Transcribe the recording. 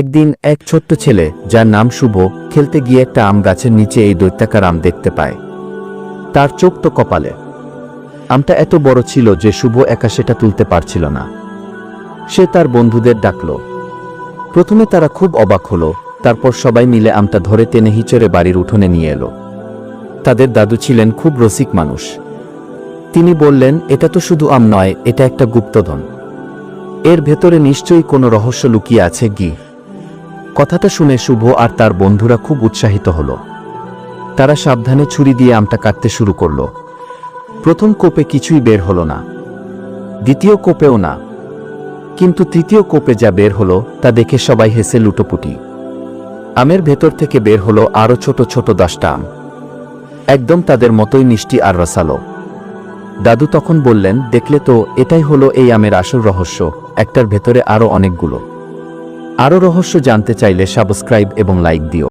একদিন এক ছোট্ট ছেলে যার নাম শুভ খেলতে গিয়ে একটা আম গাছের নিচে এই দৈত্যাকার আম দেখতে পায়। তার চোখ তো কপালে। আমটা এত বড় ছিল যে শুভ একা সেটা তুলতে পারছিল না। সে তার বন্ধুদের ডাকল। প্রথমে তারা খুব অবাক হলো, তারপর সবাই মিলে আমটা ধরে টেনে হিচড়ে বাড়ির উঠোনে নিয়ে এলো। তাদের দাদু ছিলেন খুব রসিক মানুষ। তিনি বললেন, এটা তো শুধু আম নয়, এটা একটা গুপ্তধন। এর ভেতরে নিশ্চয়ই কোনো রহস্য লুকিয়ে আছে গি। কথাটা শুনে শুভ আর তার বন্ধুরা খুব উৎসাহিত হল। তারা সাবধানে ছুরি দিয়ে আমটা কাটতে শুরু করল। প্রথম কোপে কিছুই বের হলো না, দ্বিতীয় কোপেও না, কিন্তু তৃতীয় কোপে যা বের হলো তা দেখে সবাই হেসে লুটোপুটি। আমের ভেতর থেকে বের হলো আরো ছোট ছোট 10টা আম, একদম তাদের মতোই মিষ্টি আর রসালো। দাদু তখন বললেন, দেখলে তো, এটাই হলো এই আমের আসল রহস্য। একটার ভেতরে আরো অনেকগুলো। আরো রহস্য জানতে চাইলে সাবস্ক্রাইব এবং লাইক দিও।